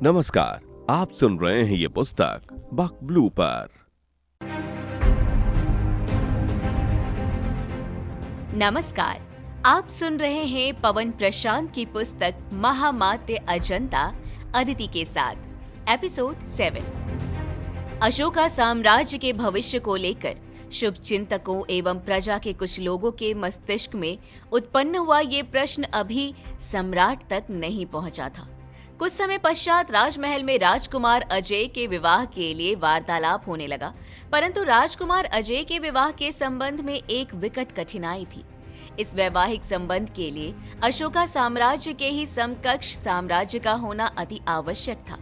नमस्कार, आप सुन रहे हैं ये पुस्तक बक ब्लू पर। नमस्कार, आप सुन रहे हैं पवन प्रशांत की पुस्तक महामात्य अजंता अदिति के साथ एपिसोड 7। अशोका साम्राज्य के भविष्य को लेकर शुभ चिंतकों एवं प्रजा के कुछ लोगों के मस्तिष्क में उत्पन्न हुआ ये प्रश्न अभी सम्राट तक नहीं पहुंचा था। कुछ समय पश्चात राजमहल में राजकुमार अजय के विवाह के लिए वार्तालाप होने लगा, परंतु राजकुमार अजय के विवाह के संबंध में एक विकट कठिनाई थी। इस वैवाहिक संबंध के लिए अशोका साम्राज्य के ही समकक्ष साम्राज्य का होना अति आवश्यक था,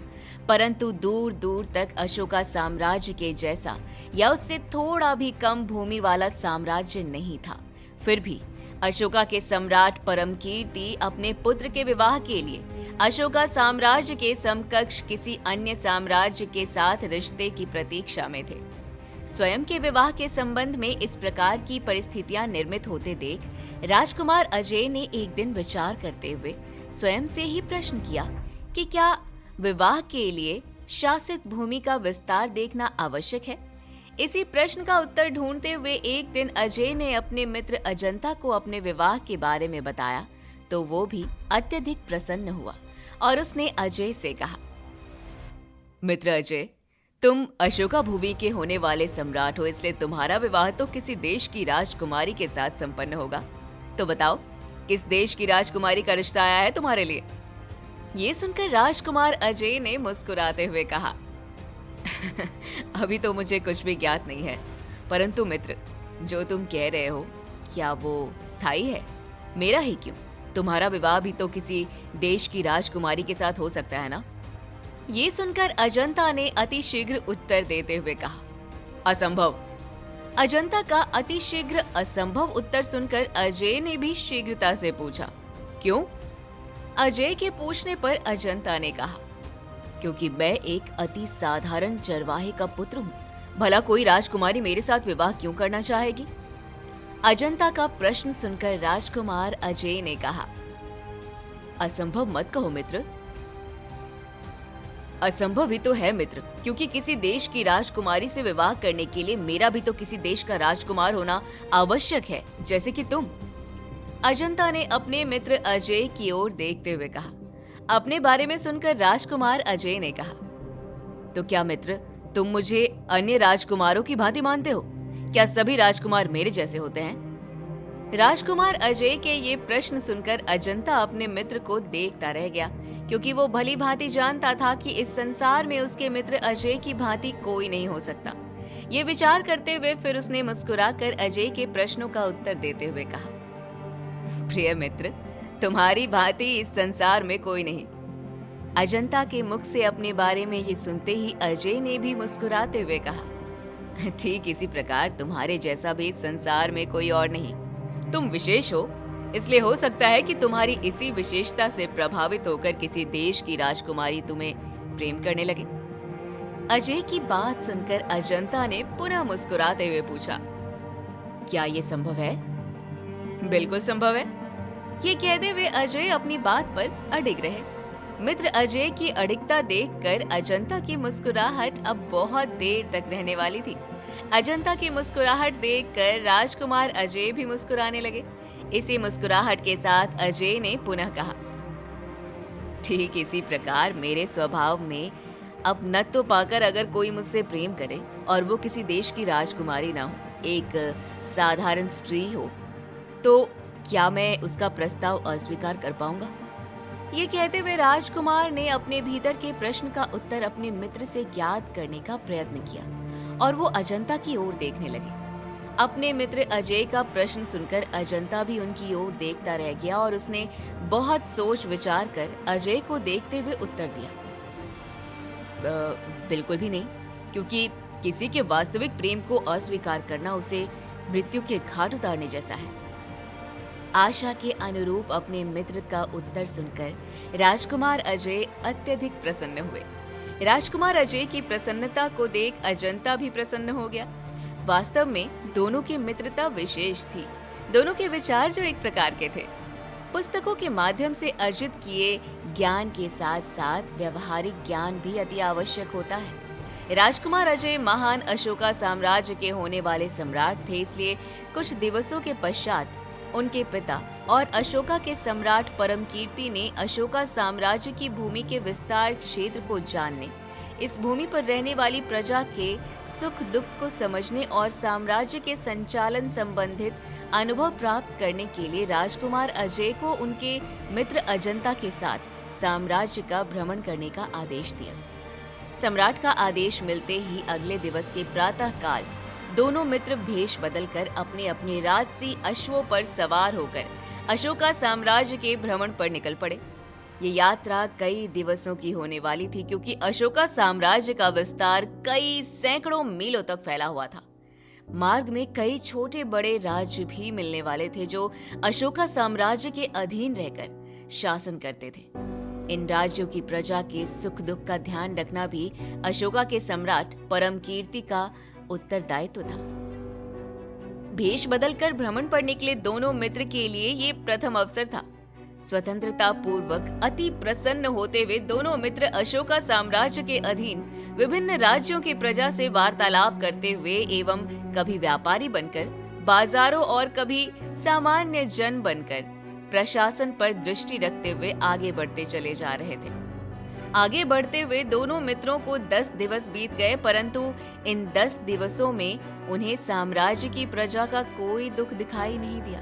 परंतु दूर दूर तक अशोका साम्राज्य के जैसा या उससे थोड़ा भी कम भूमि वाला साम्राज्य नहीं था। फिर भी अशोका के सम्राट परमकीर्ति अपने पुत्र के विवाह के लिए अशोका साम्राज्य के समकक्ष किसी अन्य साम्राज्य के साथ रिश्ते की प्रतीक्षा में थे। स्वयं के विवाह के संबंध में इस प्रकार की परिस्थितियां निर्मित होते देख राजकुमार अजय ने एक दिन विचार करते हुए स्वयं से ही प्रश्न किया कि क्या विवाह के लिए शासित भूमि का विस्तार देखना आवश्यक है। इसी प्रश्न का उत्तर ढूंढते हुए एक दिन अजय ने अपने मित्र अजंता को अपने विवाह के बारे में बताया तो वो भी अत्यधिक प्रसन्न हुआ और उसने अजय से कहा, मित्र अजय, तुम अशोका भूमि के होने वाले सम्राट हो, इसलिए तुम्हारा विवाह तो किसी देश की राजकुमारी के साथ संपन्न होगा। तो बताओ, किस देश की राजकुमारी का रिश्ता आया है तुम्हारे लिए। ये सुनकर राजकुमार अजय ने मुस्कुराते हुए कहा, अभी तो मुझे कुछ भी ज्ञात नहीं है, परंतु मित्र, जो तुम कह रहे हो क्या वो स्थायी है। मेरा ही क्यों, तुम्हारा विवाह भी तो किसी देश की राजकुमारी के साथ हो सकता है ना। ये सुनकर अजंता ने अति शीघ्र उत्तर देते हुए कहा, असंभव। अजंता का अति शीघ्र असंभव उत्तर सुनकर अजय ने भी शीघ्रता से पूछा, क्यों। अजय के पूछने पर अजंता ने कहा, क्योंकि मैं एक अति साधारण चरवाहे का पुत्र हूँ, भला कोई राजकुमारी मेरे साथ विवाह क्यों करना चाहेगी। अजंता का प्रश्न सुनकर राजकुमार अजय ने कहा, असंभव मत कहो मित्र। असंभव ही तो है मित्र, क्योंकि किसी देश की राजकुमारी से विवाह करने के लिए मेरा भी तो किसी देश का राजकुमार होना आवश्यक है, जैसे कि तुम। अजंता ने अपने मित्र अजय की ओर देखते हुए कहा। अपने बारे में सुनकर राजकुमार अजय ने कहा, तो क्या मित्र, तुम मुझे अन्य राजकुमारों की भांति मानते हो। क्या सभी राजकुमार मेरे जैसे होते हैं। राजकुमार अजय के ये प्रश्न सुनकर अजंता अपने मित्र को देखता रह गया, क्योंकि वो भली भांति जानता था कि इस संसार में उसके मित्र अजय की भांति कोई नहीं हो सकता। ये विचार करते हुए फिर उसने मुस्कुराकर अजय के प्रश्नों का उत्तर देते हुए कहा, प्रिय मित्र, तुम्हारी भांति इस संसार में कोई नहीं। अजंता के मुख से अपने बारे में ये सुनते ही अजय ने भी मुस्कुराते हुए कहा, ठीक इसी प्रकार तुम्हारे जैसा भी इस संसार में कोई और नहीं। तुम विशेष हो, इसलिए हो सकता है कि तुम्हारी इसी विशेषता से प्रभावित होकर किसी देश की राजकुमारी तुम्हें प्रेम करने लगे। अजय की बात सुनकर अजंता ने पुनः मुस्कुराते हुए पूछा, क्या ये संभव है। बिल्कुल संभव है। ये कहते हुए अजय अपनी बात पर अडिग रहे। मित्र अजय की अडिगता देखकर अजंता की मुस्कुराहट अब बहुत देर तक रहने वाली थी। अजंता की मुस्कुराहट देखकर राजकुमार अजय भी मुस्कुराने लगे। इसी मुस्कुराहट के साथ अजय ने पुनः कहा, ठीक इसी प्रकार मेरे स्वभाव में अपनत्व पाकर अगर कोई मुझसे प्रेम करे और वो किसी देश की राजकुमारी ना हो, एक साधारण स्त्री हो, तो क्या मैं उसका प्रस्ताव अस्वीकार कर पाऊंगा। ये कहते हुए राजकुमार ने अपने भीतर के प्रश्न का उत्तर अपने मित्र से ज्ञात करने का प्रयत्न किया और वो अजंता की ओर देखने लगे। अपने मित्र अजय का प्रश्न सुनकर अजंता भी उनकी ओर देखता रह गया और उसने बहुत सोच विचार कर अजय को देखते हुए उत्तर दिया, बिल्कुल भी नहीं, क्योंकि किसी के वास्तविक प्रेम को अस्वीकार करना उसे मृत्यु के घाट उतारने जैसा है। आशा के अनुरूप अपने मित्र का उत्तर सुनकर राजकुमार अजय अत्यधिक प्रसन्न हुए। राजकुमार अजय की प्रसन्नता को देख अजंता भी प्रसन्न हो गया। वास्तव में दोनों की मित्रता विशेष थी। दोनों के विचार जो एक प्रकार के थे। पुस्तकों के माध्यम से अर्जित किए ज्ञान के साथ साथ व्यवहारिक ज्ञान भी अति आवश्यक होता है। राजकुमार अजय महान अशोका साम्राज्य के होने वाले सम्राट थे, इसलिए कुछ दिवसों के पश्चात उनके पिता और अशोका के सम्राट परमकीर्ति ने अशोका साम्राज्य की भूमि के विस्तार क्षेत्र को जानने, इस भूमि पर रहने वाली प्रजा के सुख दुख को समझने और साम्राज्य के संचालन संबंधित अनुभव प्राप्त करने के लिए राजकुमार अजय को उनके मित्र अजंता के साथ साम्राज्य का भ्रमण करने का आदेश दिया। सम्राट का आदेश मिलते ही अगले दिवस के प्रातः काल दोनों मित्र भेष बदलकर अपने अपने राजसी अश्वों पर सवार होकर अशोका साम्राज्य के भ्रमण पर निकल पड़े। ये यात्रा कई दिवसों की होने वाली थी, क्योंकि अशोका साम्राज्य का विस्तार कई सैकड़ों मीलों तक फैला हुआ था। मार्ग में कई छोटे बड़े राज्य भी मिलने वाले थे जो अशोका साम्राज्य के अधीन रहकर शासन करते थे। इन राज्यों की प्रजा के सुख दुख का ध्यान रखना भी अशोका के सम्राट परमकीर्ति का उत्तरदायित्व था। भेष बदलकर भ्रमण पर निकले दोनों मित्र के लिए ये प्रथम अवसर था। स्वतंत्रता पूर्वक अति प्रसन्न होते हुए दोनों मित्र अशोका साम्राज्य के अधीन विभिन्न राज्यों की प्रजा से वार्तालाप करते हुए एवं कभी व्यापारी बनकर बाजारों और कभी सामान्य जन बनकर प्रशासन पर दृष्टि रखते हुए आगे बढ़ते चले जा रहे थे। आगे बढ़ते हुए दोनों मित्रों को 10 दिवस बीत गए, परंतु इन 10 दिवसों में उन्हें साम्राज्य की प्रजा का कोई दुख दिखाई नहीं दिया।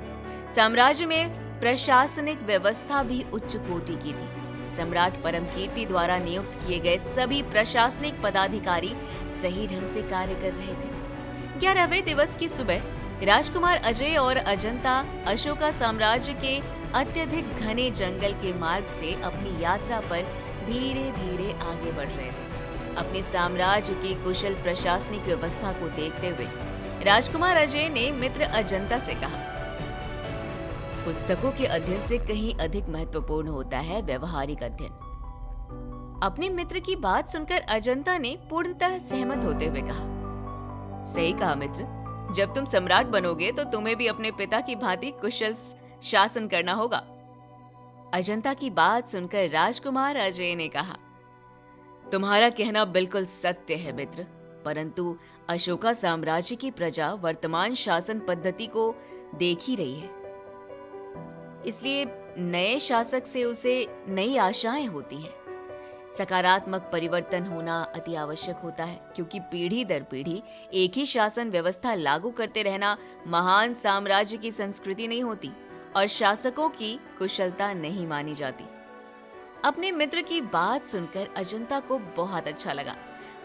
साम्राज्य में प्रशासनिक व्यवस्था भी उच्च कोटि की थी। सम्राट परमकीर्ति द्वारा नियुक्त किए गए सभी प्रशासनिक पदाधिकारी सही ढंग से कार्य कर रहे थे। 11वें दिवस की सुबह राजकुमार अजय और अजंता अशोका साम्राज्य के अत्यधिक घने जंगल के मार्ग से अपनी यात्रा पर धीरे धीरे आगे बढ़ रहे थे। अपने साम्राज्य की कुशल प्रशासनिक व्यवस्था को देखते हुए राजकुमार अजय ने मित्र अजंता से कहा, पुस्तकों के अध्ययन से कहीं अधिक महत्वपूर्ण होता है व्यवहारिक अध्ययन। अपने मित्र की बात सुनकर अजंता ने पूर्णतः सहमत होते हुए कहा, सही कहा मित्र, जब तुम सम्राट बनोगे तो तुम्हें भी अपने पिता की भांति कुशल शासन करना होगा। अजंता की बात सुनकर राजकुमार अजय ने कहा, तुम्हारा कहना बिल्कुल सत्य है मित्र, परंतु अशोका साम्राज्य की प्रजा वर्तमान शासन पद्धति को देख ही रही है, इसलिए नए शासक से उसे नई आशाएं होती हैं। सकारात्मक परिवर्तन होना अति आवश्यक होता है, क्योंकि पीढ़ी दर पीढ़ी एक ही शासन व्यवस्था लागू करते रहना महान साम्राज्य की संस्कृति नहीं होती और शासकों की कुशलता नहीं मानी जाती। अपने मित्र की बात सुनकर अजंता को बहुत अच्छा लगा।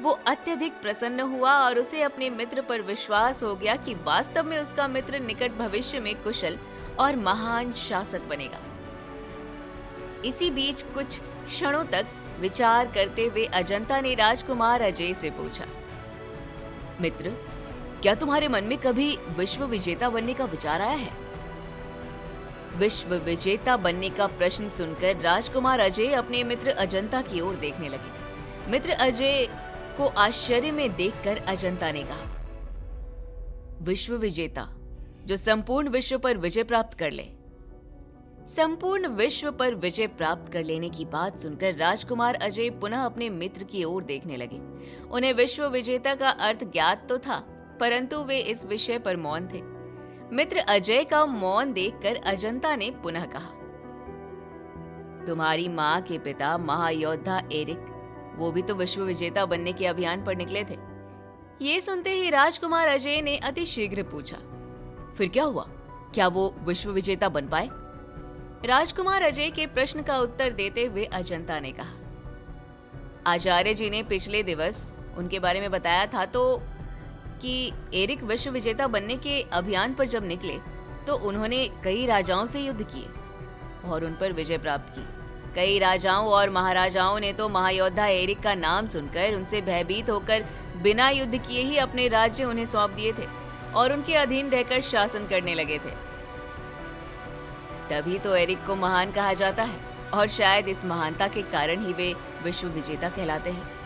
वो अत्यधिक प्रसन्न हुआ और उसे अपने मित्र पर विश्वास हो गया कि वास्तव में उसका मित्र निकट भविष्य में कुशल और महान शासक बनेगा। इसी बीच कुछ क्षणों तक विचार करते हुए अजंता ने राजकुमार अजय से पूछा, मित्र, क्या तुम्हारे मन में कभी विश्व विजेता बनने का विचार आया है? विश्व विजेता बनने का प्रश्न सुनकर राजकुमार अजय अपने मित्र अजंता की ओर देखने लगे। मित्र अजय को आश्चर्य में देखकर अजंता ने कहा, विश्व विजेता जो संपूर्ण विश्व पर विजय प्राप्त कर ले। संपूर्ण विश्व पर विजय प्राप्त कर लेने की बात सुनकर राजकुमार अजय पुनः अपने मित्र की ओर देखने लगे। उन्हें विश्व विजेता का अर्थ ज्ञात तो था, परंतु वे इस विषय पर मौन थे। मित्र अजय का मौन देखकर अजंता ने पुनः कहा, तुम्हारी माँ के पिता महायोद्धा एरिक, वो भी तो विश्व विजेता बनने के अभियान पर निकले थे। ये सुनते ही राजकुमार अजय ने अति शीघ्र पूछा, फिर क्या हुआ? क्या वो विश्व विजेता बन पाए? राजकुमार अजय के प्रश्न का उत्तर देते हुए अजंता ने कहा, आचार्य जी ने पिछले दिवस उनके बारे में बताया था तो कि एरिक विश्व विजेता बनने के अभियान पर जब निकले तो उन्होंने कई राजाओं से युद्ध किए और उन पर विजय प्राप्त की। कई राजाओं और महाराजाओं ने तो महायोद्धा एरिक का नाम सुनकर उनसे भयभीत होकर बिना युद्ध किए ही अपने राज्य उन्हें सौंप दिए थे और उनके अधीन रहकर शासन करने लगे थे। तभी तो एरिक को महान कहा जाता है और शायद इस महानता के कारण ही वे विश्व विजेता कहलाते हैं।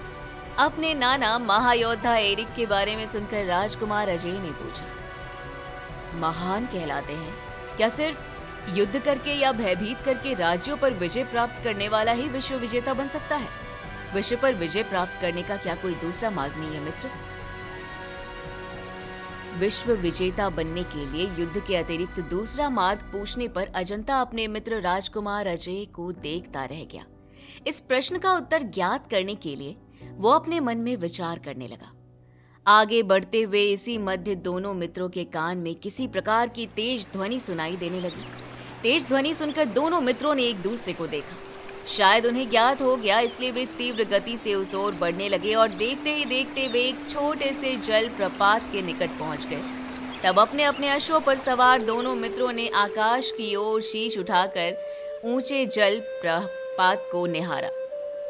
अपने नाना महायोद्धा एरिक के बारे में सुनकर राजकुमार अजय ने पूछा, महान कहलाते हैं? क्या सिर्फ युद्ध करके या भयभीत करके राज्यों पर विजय प्राप्त करने वाला ही विश्व विजेता बन सकता है। विश्व पर विजय प्राप्त करने का क्या कोई दूसरा मार्ग नहीं है मित्र? विश्व विजेता बनने के लिए युद्ध के अतिरिक्त दूसरा मार्ग पूछने पर अजंता अपने मित्र राजकुमार अजय को देखता रह गया। इस प्रश्न का उत्तर ज्ञात करने के लिए वो अपने मन में विचार करने लगा। आगे बढ़ते हुए इसी मध्य दोनों मित्रों के कान में किसी प्रकार की तेज ध्वनि सुनाई देने लगी। तेज ध्वनि सुनकर दोनों मित्रों ने एक दूसरे को देखा। शायद उन्हें ज्ञात हो गया, इसलिए वे तीव्र गति से उस ओर बढ़ने लगे और देखते ही देखते वे एक छोटे से जल प्रपात के निकट पहुंच गए। तब अपने अपने अश्वों पर सवार दोनों मित्रों ने आकाश की ओर शीश उठाकर ऊंचे जल प्रपात को निहारा।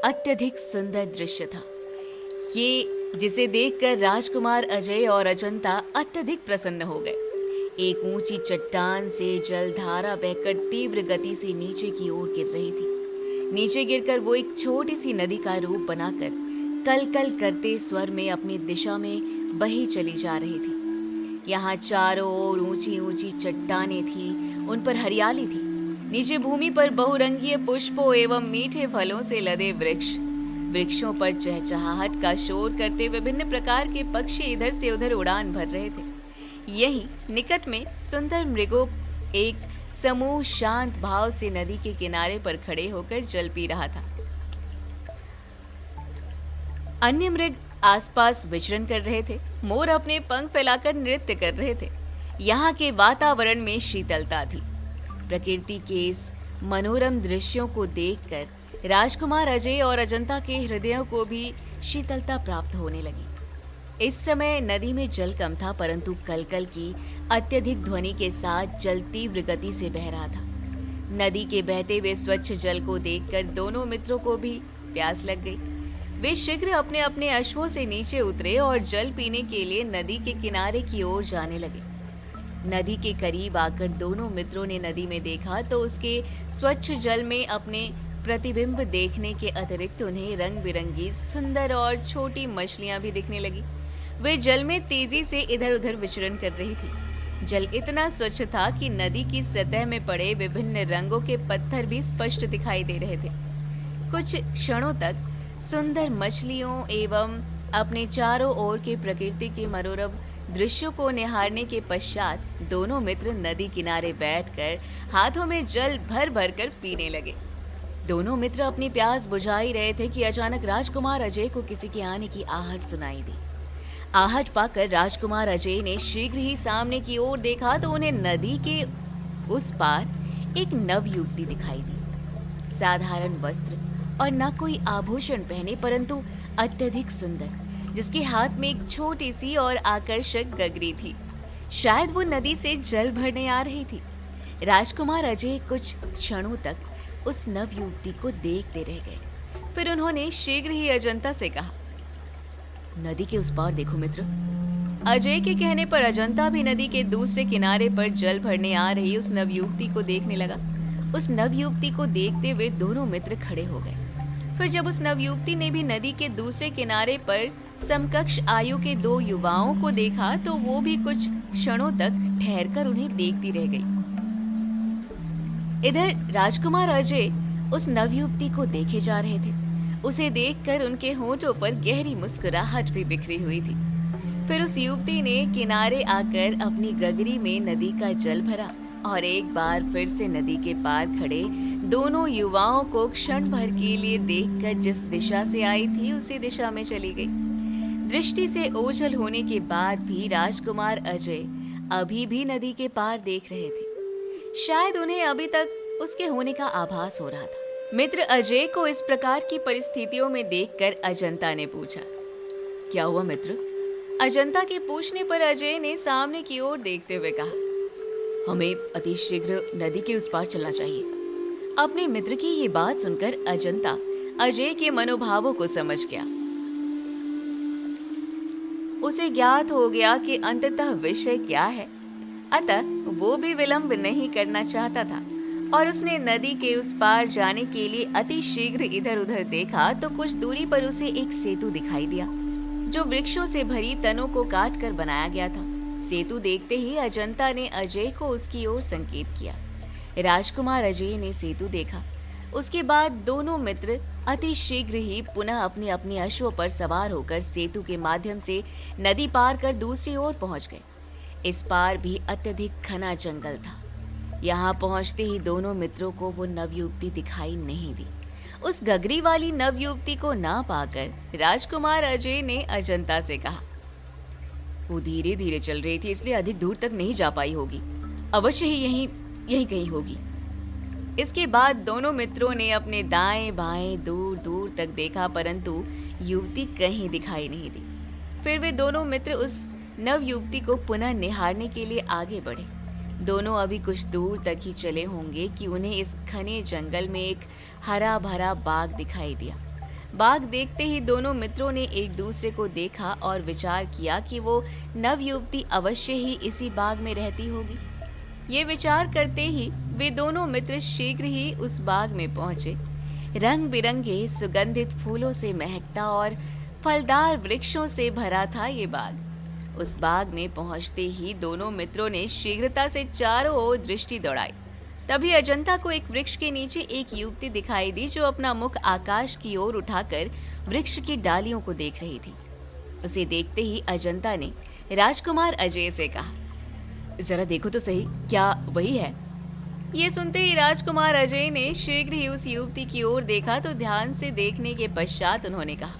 अत्यधिक सुंदर दृश्य था ये, जिसे देखकर राजकुमार अजय और अजंता अत्यधिक प्रसन्न हो गए। एक ऊंची चट्टान से जलधारा बहकर तीव्र गति से नीचे की ओर गिर रही थी। नीचे गिरकर वो एक छोटी सी नदी का रूप बनाकर कल कल करते स्वर में अपनी दिशा में बही चली जा रही थी। यहाँ चारों ओर ऊंची ऊंची चट्टानें थी, उन पर हरियाली थी। नीचे भूमि पर बहुरंगीय पुष्पों एवं मीठे फलों से लदे वृक्षों पर चहचहाहट का शोर करते विभिन्न प्रकार के पक्षी इधर से उधर उड़ान भर रहे थे। यहीं निकट में सुंदर मृगों एक समूह शांत भाव से नदी के किनारे पर खड़े होकर जल पी रहा था। अन्य मृग आसपास विचरण कर रहे थे। मोर अपने पंख फैलाकर नृत्य कर रहे थे। यहाँ के वातावरण में शीतलता थी। प्रकृति के इस मनोरम दृश्यों को देखकर राजकुमार अजय और अजंता के हृदयों को भी शीतलता प्राप्त होने लगी। इस समय नदी में जल कम था, परंतु कलकल की अत्यधिक ध्वनि के साथ जल तीव्र गति से बह रहा था। नदी के बहते हुए स्वच्छ जल को देखकर दोनों मित्रों को भी प्यास लग गई। वे शीघ्र अपने अपने अश्वों से नीचे उतरे और जल पीने के लिए नदी के किनारे की ओर जाने लगे। नदी के करीब आकर दोनों मित्रों ने नदी में देखा तो उसके स्वच्छ जल में अपने प्रतिबिंब देखने के अतिरिक्त उन्हें रंग बिरंगी सुंदर और छोटी मछलियां भी दिखने लगी। वे जल में तेजी से इधर उधर विचरण कर रही थी। जल इतना स्वच्छ था कि नदी की सतह में पड़े विभिन्न रंगों के पत्थर भी स्पष्ट दिखाई दे रहे थे। कुछ क्षणों तक सुंदर मछलियों एवं अपने चारों ओर के प्रकृति के मनोरम दृश्यों को निहारने के पश्चात दोनों मित्र नदी किनारे बैठकर हाथों में जल भर भर कर पीने लगे। दोनों मित्र अपनी प्यास बुझा ही रहे थे कि अचानक राजकुमार अजय को किसी के आने की आहट सुनाई दी। आहट पाकर राजकुमार अजय ने शीघ्र ही सामने की ओर देखा तो उन्हें नदी के उस पार एक नव युवती दिखाई दी। साधारण वस्त्र और न कोई आभूषण पहने, परंतु अत्यधिक सुंदर, जिसके हाथ में एक छोटी सी और आकर्षक गगरी थी। शायद वो नदी से जल भरने आ रही थी। राजकुमार अजय कुछ क्षणों तक उस नव युवती को देखते रह गए। फिर उन्होंने शीघ्र ही अजंता से कहा, नदी के उस पार देखो मित्र। अजय के कहने पर अजंता भी नदी के दूसरे किनारे पर जल भरने आ रही उस नवयुवती को देखने लगा। उस नवयुवती को देखते हुए दोनों मित्र खड़े हो गए। फिर जब उस नवयुवती ने भी नदी के दूसरे किनारे पर समकक्ष आयु के दो युवाओं को देखा तो वो भी कुछ क्षणों तक ठहरकर उन्हें देखती रह गई। इधर राजकुमार अजय उस नवयुवती को देखे जा रहे थे। उसे देखकर उनके होंठों पर गहरी मुस्कुराहट भी बिखरी हुई थी। फिर उस युवती ने किनारे आकर अपनी गगरी में नदी का जल भरा और एक बार फिर से नदी के पार खड़े दोनों युवाओं को क्षण भर के लिए देखकर जिस दिशा से आई थी उसी दिशा में चली गई। दृष्टि से ओझल होने के बाद भी राजकुमार अजय अभी भी नदी के पार देख रहे थे। शायद उन्हें अभी तक उसके होने का आभास हो रहा था। मित्र अजय को इस प्रकार की परिस्थितियों में देखकर अजंता ने पूछा, क्या हुआ मित्र? अजंता के पूछने पर अजय ने सामने की ओर देखते हुए कहा, हमें अति शीघ्र नदी के उस पार चलना चाहिए। अपने मित्र की ये बात सुनकर अजंता अजय के मनोभावों को समझ गया। उसे ज्ञात हो गया कि अंततः विषय क्या है, अतः वो भी विलंब नहीं करना चाहता था और उसने नदी के उस पार जाने के लिए अति शीघ्र इधर उधर देखा तो कुछ दूरी पर उसे एक सेतु दिखाई दिया जो वृक्षों से भरी तनों को काट कर बनाया गया था। सेतु देखते ही अजंता ने अजय को उसकी ओर संकेत किया। राजकुमार अजय ने सेतु देखा। उसके बाद दोनों मित्र अति शीघ्र ही पुनः अपने अपने अश्वों पर सवार होकर सेतु के माध्यम से नदी पार कर दूसरी ओर पहुंच गए। इस पार भी अत्यधिक घना जंगल था। यहाँ पहुंचते ही दोनों मित्रों को वो नवयुवती दिखाई नहीं दी। उस गगरी वाली नवयुवती को ना पाकर राजकुमार अजय ने अजंता से कहा, वो धीरे धीरे चल रही थी, इसलिए अधिक दूर तक नहीं जा पाई होगी। अवश्य ही यहीं कहीं होगी। इसके बाद दोनों मित्रों ने अपने दाएं बाएं दूर दूर तक देखा, परंतु युवती कहीं दिखाई नहीं दी। फिर वे दोनों मित्र उस नव युवती को पुनः निहारने के लिए आगे बढ़े। दोनों अभी कुछ दूर तक ही चले होंगे कि उन्हें इस घने जंगल में एक हरा भरा बाग दिखाई दिया। बाग देखते ही दोनों मित्रों ने एक दूसरे को देखा और विचार किया कि वो नव युवती अवश्य ही इसी बाग में रहती होगी। ये विचार करते ही वे दोनों मित्र शीघ्र ही उस बाग में पहुंचे। रंग बिरंगे सुगंधित फूलों से महकता और फलदार वृक्षों से भरा था ये बाग। उस बाग में पहुंचते ही दोनों मित्रों ने शीघ्रता से चारों ओर दृष्टि दौड़ाई। तभी अजंता को एक वृक्ष के नीचे एक युवती दिखाई दी, जो अपना मुख आकाश की ओर उठाकर वृक्ष की डालियों को देख रही थी। उसे देखते ही अजंता ने राजकुमार अजय से कहा, जरा देखो तो सही, क्या वही है? ये सुनते ही राजकुमार अजय ने शीघ्र ही उस युवती की ओर देखा तो ध्यान से देखने के पश्चात उन्होंने कहा,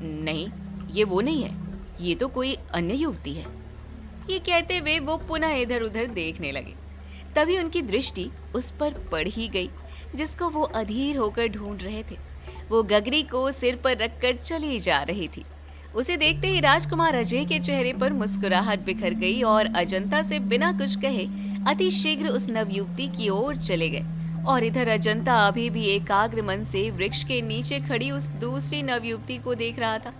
नहीं, ये वो नहीं है, ये तो कोई अन्य युवती है। ये कहते हुए वो पुनः इधर उधर देखने लगे। तभी उनकी दृष्टि उस पर पड़ ही गई जिसको वो अधीर होकर ढूंढ रहे थे। वो गगरी को सिर पर रखकर चली जा रही थी। उसे देखते ही राजकुमार अजय के चेहरे पर मुस्कुराहट बिखर गई और अजंता से बिना कुछ कहे अति शीघ्र उस नवयुवती की ओर चले गए। और इधर अजंता अभी भी एकाग्र मन से वृक्ष के नीचे खड़ी उस दूसरी नवयुवती को देख रहा था।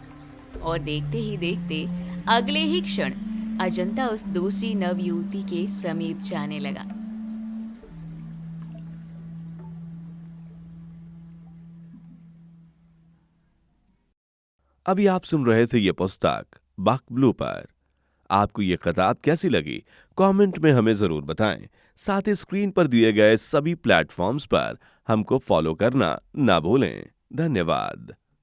और देखते ही देखते अगले ही क्षण अजंता उस दूसरी नवयुवती के समीप जाने लगा। अभी आप सुन रहे थे ये पुस्तक बक ब्लू पर। आपको ये किताब कैसी लगी कमेंट में हमें जरूर बताएं। साथ ही स्क्रीन पर दिए गए सभी प्लेटफॉर्म्स पर हमको फॉलो करना ना भूलें। धन्यवाद।